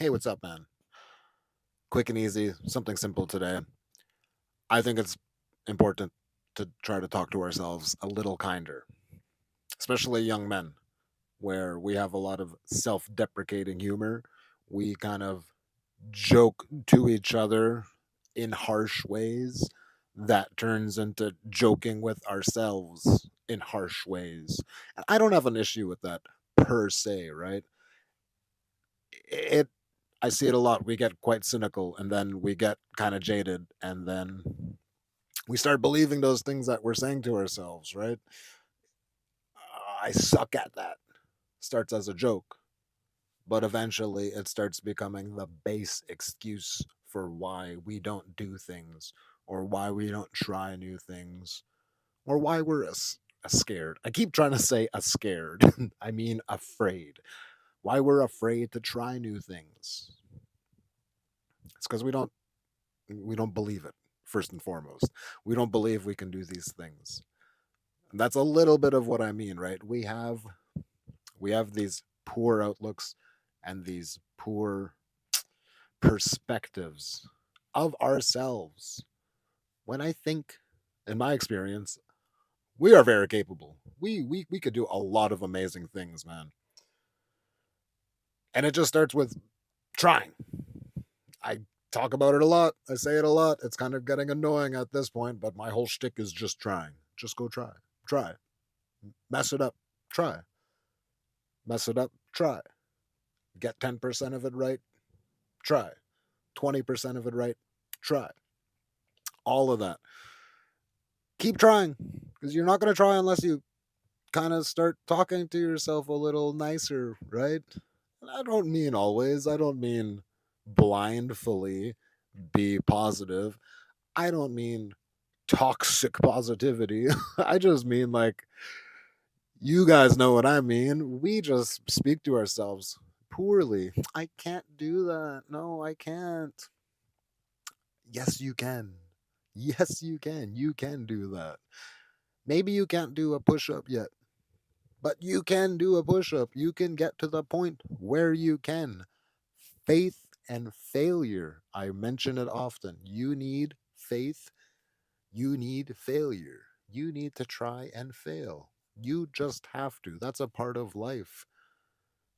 Hey, what's up, man? Quick and easy, something simple today. I think it's important to try to talk to ourselves a little kinder, especially young men, where we have a lot of self deprecating humor. We kind of joke to each other in harsh ways that turns into joking with ourselves in harsh ways. And I don't have an issue with that per se, right? It I see it a lot. We get quite cynical and then we get kind of jaded and then we start believing those things that we're saying to ourselves, right? I suck at that. Starts as a joke, but eventually it starts becoming the base excuse for why we don't do things or why we don't try new things or why we're scared. I keep trying to say scared. I mean afraid. Why we're afraid to try new things. It's because we don't believe it first and foremost. We don't believe we can do these things. And that's a little bit of what I mean, right? We have these poor outlooks and these poor perspectives of ourselves. When I think, in my experience, we are very capable. We could do a lot of amazing things, man. And it just starts with trying. I talk about it a lot. I say it a lot. It's kind of getting annoying at this point, but my whole shtick is just trying. Just go try. Try. Mess it up. Try. Mess it up. Try. Get 10% of it right. Try. 20% of it right. Try. All of that. Keep trying because you're not going to try unless you kind of start talking to yourself a little nicer, right? And I don't mean always. I don't mean blindly be positive. I don't mean toxic positivity. I just mean like you guys know what I mean. We just speak to ourselves poorly. I can't do that. No, I can't. Yes, you can. Yes, you can. You can do that. Maybe you can't do a push up yet, but you can do a push up. You can get to the point where you can. Faith and failure. I mention it often. You need faith. You need failure. You need to try and fail. You just have to. That's a part of life.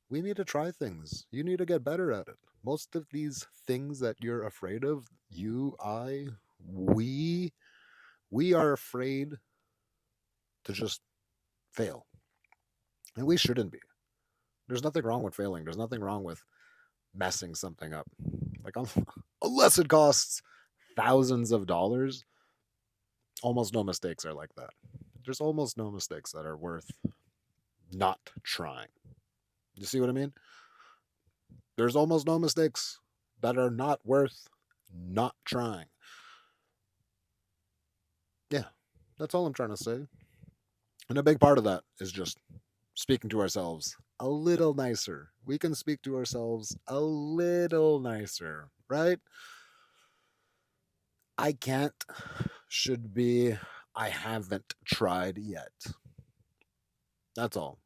We need to try things. You need to get better at it. Most of these things that you're afraid of, we, we are afraid to just fail. And we shouldn't be. There's nothing wrong with failing. There's nothing wrong with messing something up. Like, unless it costs thousands of dollars, almost no mistakes are like that. There's almost no mistakes that are worth not trying. You see what I mean? There's almost no mistakes that are not worth not trying. Yeah, that's all I'm trying to say. And a big part of that is just speaking to ourselves a little nicer. We can speak to ourselves a little nicer, right? I can't should be I haven't tried yet. That's all.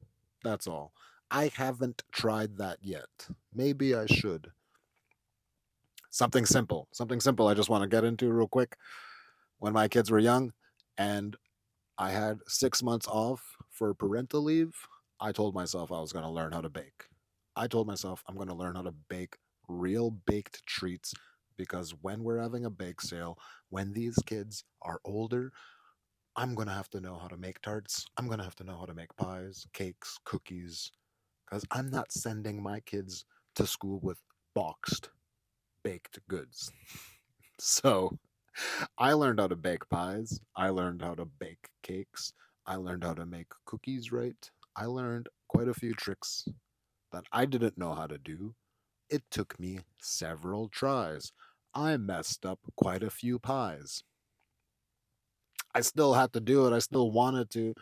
That's all. I haven't tried that yet. Maybe I should. Something simple. Something simple I just want to get into real quick. When my kids were young and I had 6 months off for parental leave, I told myself I was going to learn how to bake. I told myself I'm going to learn how to bake real baked treats because when we're having a bake sale, when these kids are older, I'm going to have to know how to make tarts. I'm going to have to know how to make pies, cakes, cookies, because I'm not sending my kids to school with boxed baked goods. So I learned how to bake pies. I learned how to bake cakes. I learned how to make cookies right. I learned quite a few tricks that I didn't know how to do. It took me several tries. I messed up quite a few pies. I still had to do it. I still wanted to.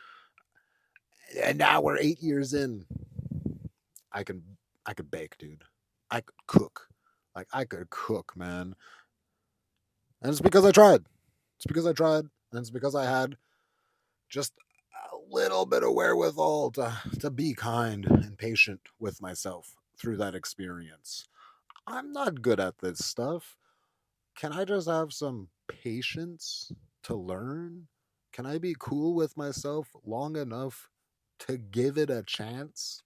And now we're 8 years in. I can I could bake, dude. I could cook. Like I could cook, man. And it's because I tried. It's because I tried. And it's because I had just a little bit of wherewithal to be kind and patient with myself through that experience. I'm not good at this stuff. Can I just have some patience to learn? Can I be cool with myself long enough to give it a chance?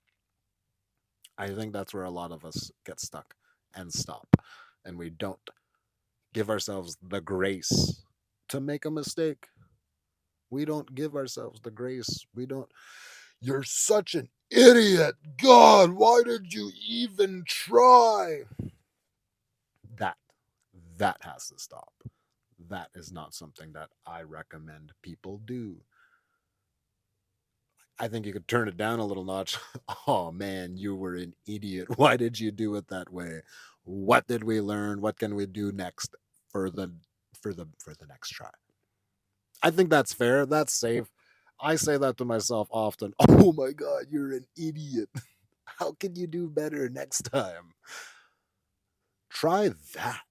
I think that's where a lot of us get stuck and stop. And we don't give ourselves the grace to make a mistake. We don't give ourselves the grace. We don't. You're such an idiot. God, why did you even try? That that has to stop. That is not something that I recommend people do. I think you could turn it down a little notch. Oh man, you were an idiot. Why did you do it that way? What did we learn? What can we do next for the next try? I think that's fair. That's safe. I say that to myself often. Oh my god, you're an idiot. How can you do better next time? Try that.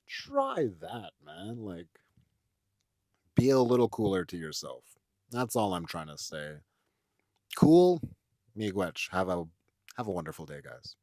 Try that, man. Like be a little cooler to yourself. That's all I'm trying to say. Cool. Miigwech. Have a wonderful day, guys.